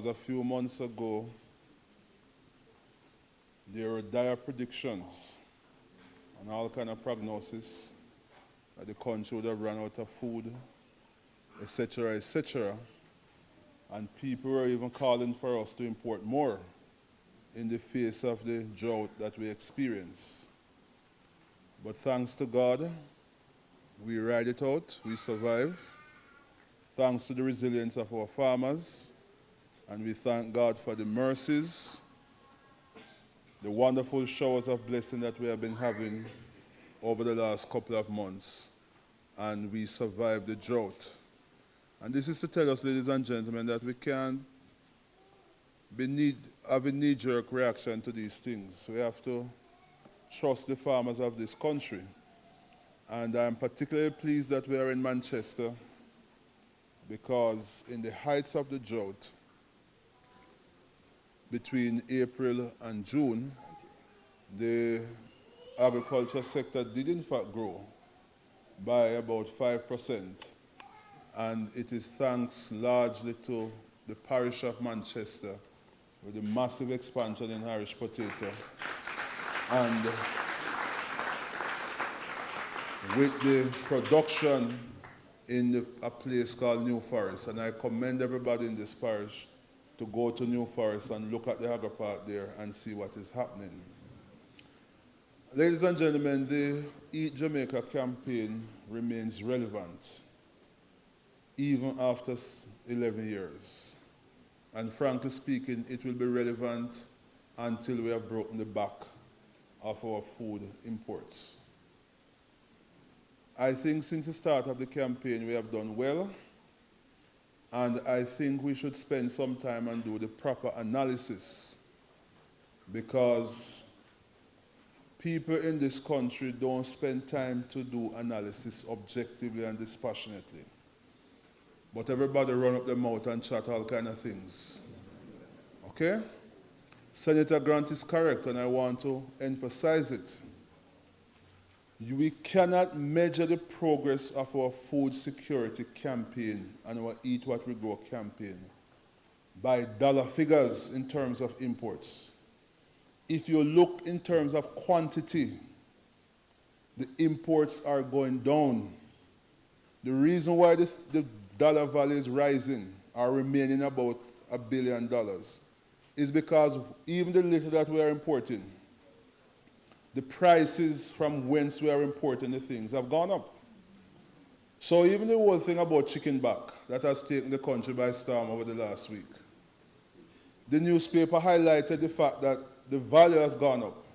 a few months ago, there were dire predictions and all kind of prognosis that the country would have run out of food, etc., etc. And people were even calling for us to import more in the face of the drought that we experience. But thanks to God, we ride it out, we survive. Thanks to the resilience of our farmers, and we thank God for the mercies, the wonderful showers of blessing that we have been having over the last couple of months, and we survived the drought. And this is to tell us, ladies and gentlemen, that we can't have a knee-jerk reaction to these things. We have to trust the farmers of this country. And I'm particularly pleased that we are in Manchester, because in the heights of the drought, between April and June, the agriculture sector did in fact grow by about 5%. And it is thanks largely to the parish of Manchester with the massive expansion in Irish potato and with the production in a place called New Forest. And I commend everybody in this parish to go to New Forest and look at the agri park there and see what is happening. Ladies and gentlemen, the Eat Jamaica campaign remains relevant even after 11 years. And frankly speaking, it will be relevant until we have broken the back of our food imports. I think since the start of the campaign we have done well, and I think we should spend some time and do the proper analysis, because people in this country don't spend time to do analysis objectively and dispassionately. But everybody run up their mouth and chat all kind of things. Okay? Senator Grant is correct, and I want to emphasize it. We cannot measure the progress of our food security campaign and our Eat What We Grow campaign by dollar figures in terms of imports. If you look in terms of quantity, the imports are going down. The reason why the dollar value is rising or remaining about $1 billion is because even the little that we are importing, the prices from whence we are importing the things have gone up. So even the whole thing about chicken back that has taken the country by storm over the last week, the newspaper highlighted the fact that the value has gone up.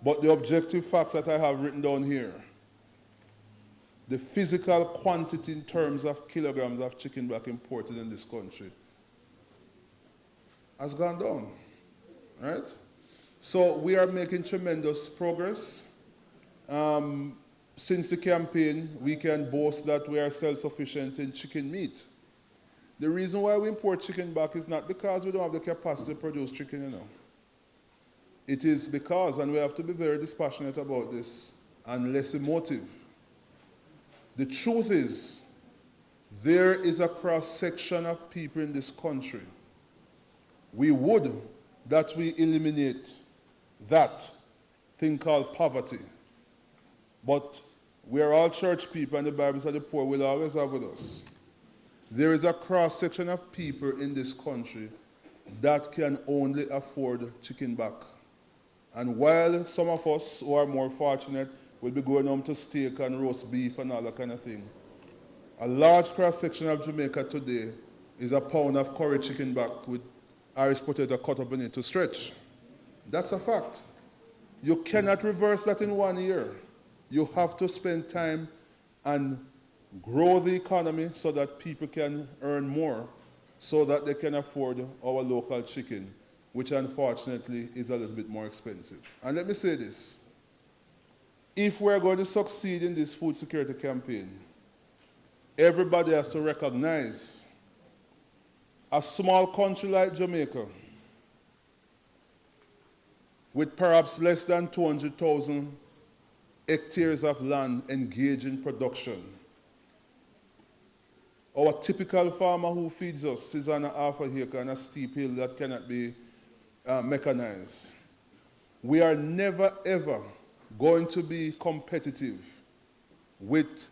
But the objective facts that I have written down here, the physical quantity in terms of kilograms of chicken back imported in this country has gone down, right? So we are making tremendous progress. Since the campaign, we can boast that we are self-sufficient in chicken meat. The reason why we import chicken back is not because we don't have the capacity to produce chicken, you know. It is because, and we have to be very dispassionate about this and less emotive. The truth is, there is a cross-section of people in this country. We would that we eliminate that thing called poverty. But we are all church people, and the Bible says the poor will always have with us. There is a cross-section of people in this country that can only afford chicken back. And while some of us who are more fortunate will be going home to steak and roast beef and all that kind of thing, a large cross-section of Jamaica today is a pound of curry chicken back with Irish potato cut up in it to stretch. That's a fact. You cannot reverse that in 1 year. You have to spend time and grow the economy so that people can earn more, so that they can afford our local chicken, which unfortunately is a little bit more expensive. And let me say this. If we're going to succeed in this food security campaign, everybody has to recognize a small country like Jamaica, with perhaps less than 200,000 hectares of land engaged in production, Our typical farmer who feeds us is on a half a acre on a steep hill that cannot be mechanized. We are never ever going to be competitive with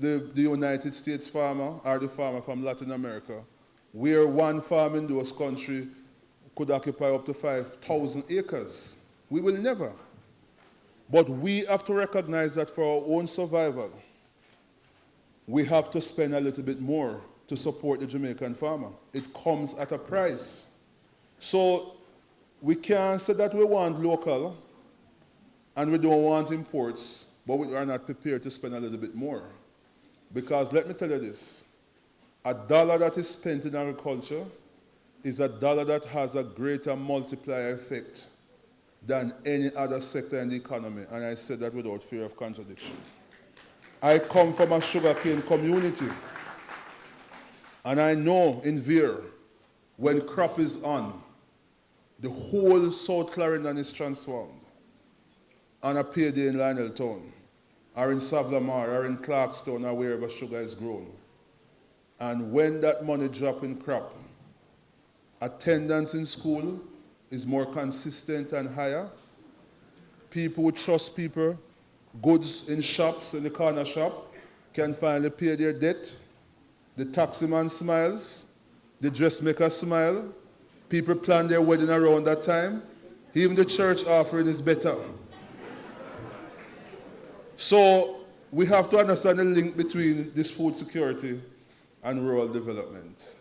the United States farmer or the farmer from Latin America, where one farm in those countries could occupy up to 5,000 acres. We will never. But we have to recognize that for our own survival, we have to spend a little bit more to support the Jamaican farmer. It comes at a price. So we can't say that we want local and we don't want imports, but we are not prepared to spend a little bit more. Because let me tell you this, $1 that is spent in agriculture is $1 that has a greater multiplier effect than any other sector in the economy, and I said that without fear of contradiction. I come from a sugarcane community, and I know in Veer, when crop is on, the whole South Clarendon is transformed on a payday in Lionel Town, or in Savlamar, or in Clarkstown, or wherever sugar is grown. And when that money drops in crop, attendance in school is more consistent and higher. People who trust people, goods in shops, in the corner shop, can finally pay their debt. The taxi man smiles, the dressmaker smile, people plan their wedding around that time. Even the church offering is better. So we have to understand the link between this food security and rural development.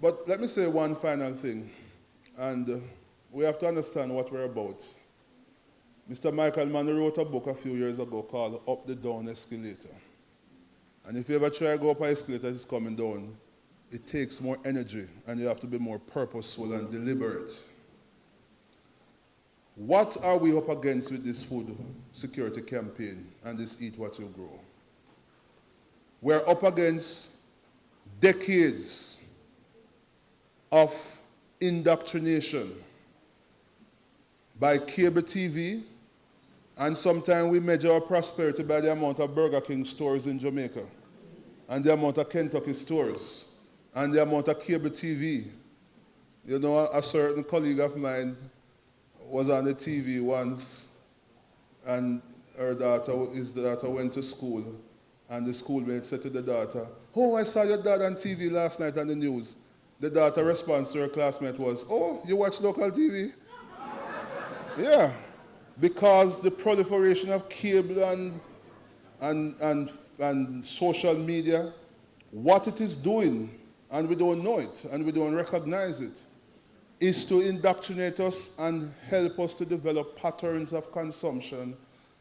But let me say one final thing, and we have to understand what we're about. Mr. Michael Mann wrote a book a few years ago called Up the Down Escalator. And if you ever try to go up an escalator that's coming down, it takes more energy and you have to be more purposeful and deliberate. What are we up against with this food security campaign and this Eat What You Grow? We're up against decades of indoctrination by cable TV, and sometimes we measure our prosperity by the amount of Burger King stores in Jamaica, and the amount of Kentucky stores, and the amount of cable TV. You know, a certain colleague of mine was on the TV once, and his daughter went to school, and the schoolmate said to the daughter, "Oh, I saw your dad on TV last night on the news." The daughter's response to her classmate was, "Oh, you watch local TV?" Yeah, because the proliferation of cable and social media, what it is doing, and we don't know it, and we don't recognize it, is to indoctrinate us and help us to develop patterns of consumption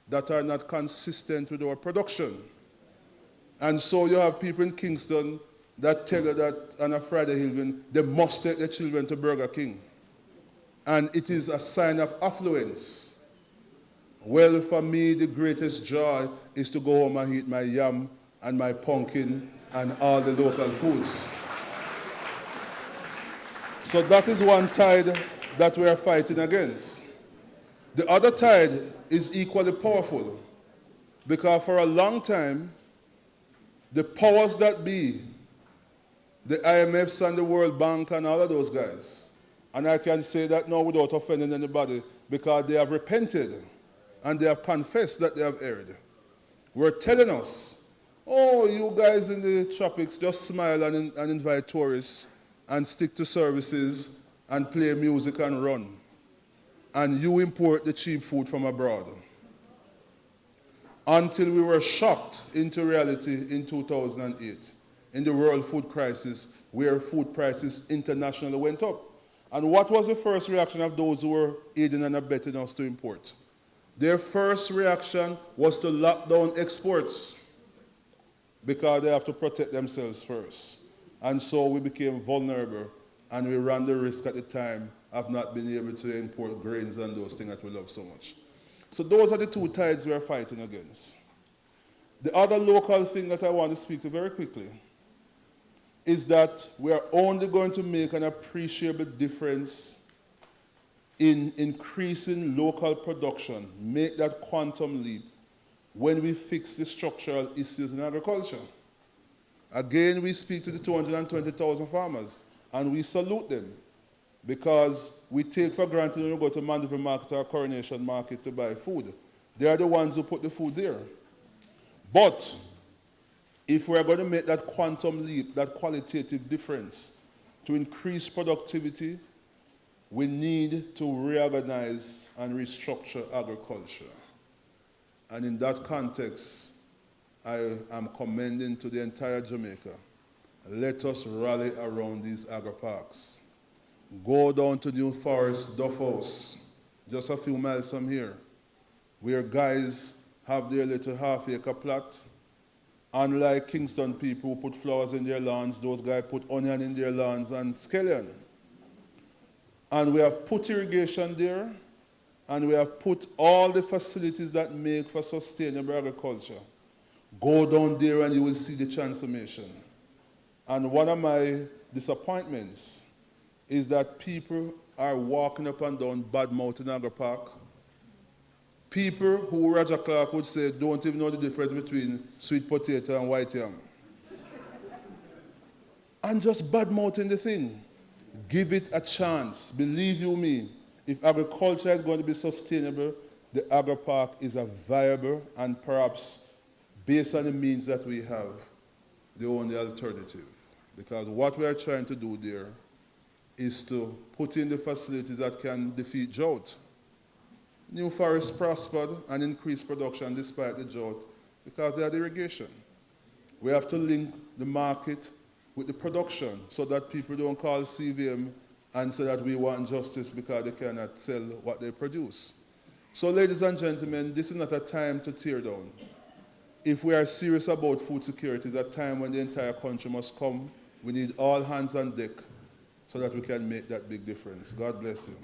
that are not consistent with our production. And so you have people in Kingston that tell you that on a Friday evening, they must take their children to Burger King. And it is a sign of affluence. Well, for me, the greatest joy is to go home and eat my yam and my pumpkin and all the local foods. So that is one tide that we are fighting against. The other tide is equally powerful, because for a long time, the powers that be, the IMFs and the World Bank and all of those guys, and I can say that now without offending anybody, because they have repented and they have confessed that they have erred, were telling us, "Oh, you guys in the tropics just smile and invite tourists and stick to services and play music and run. And you import the cheap food from abroad." Until we were shocked into reality in 2008, in the world food crisis, where food prices internationally went up. And what was the first reaction of those who were aiding and abetting us to import? Their first reaction was to lock down exports, because they have to protect themselves first. And so we became vulnerable, and we ran the risk at the time of not being able to import grains and those things that we love so much. So those are the two tides we are fighting against. The other local thing that I want to speak to very quickly is that we are only going to make an appreciable difference in increasing local production, make that quantum leap, when we fix the structural issues in agriculture. Again, we speak to the 220,000 farmers, and we salute them because we take for granted when we go to Mandeville Market or Coronation Market to buy food. They are the ones who put the food there. But if we are going to make that quantum leap, that qualitative difference, to increase productivity, we need to reorganize and restructure agriculture. And in that context, I am commending to the entire Jamaica, let us rally around these agri-parks. Go down to New Forest, Duff House, just a few miles from here, where guys have their little half-acre plot. Unlike Kingston people who put flowers in their lawns, those guys put onion in their lawns and scallion. And we have put irrigation there, and we have put all the facilities that make for sustainable agriculture. Go down there and you will see the transformation. And one of my disappointments is that people are walking up and down Badmouth in Agri-Park. People who Roger Clark would say don't even know the difference between sweet potato and white yam. And just badmouthing the thing. Give it a chance. Believe you me, if agriculture is going to be sustainable, the agri-park is a viable and perhaps, based on the means that we have, the only alternative. Because what we are trying to do there is to put in the facilities that can defeat drought. New Forest prospered and increased production despite the drought because they had irrigation. We have to link the market with the production so that people don't call CVM and say that we want justice because they cannot sell what they produce. So ladies and gentlemen, this is not a time to tear down. If we are serious about food security, it's a time when the entire country must come. We need all hands on deck so that we can make that big difference. God bless you.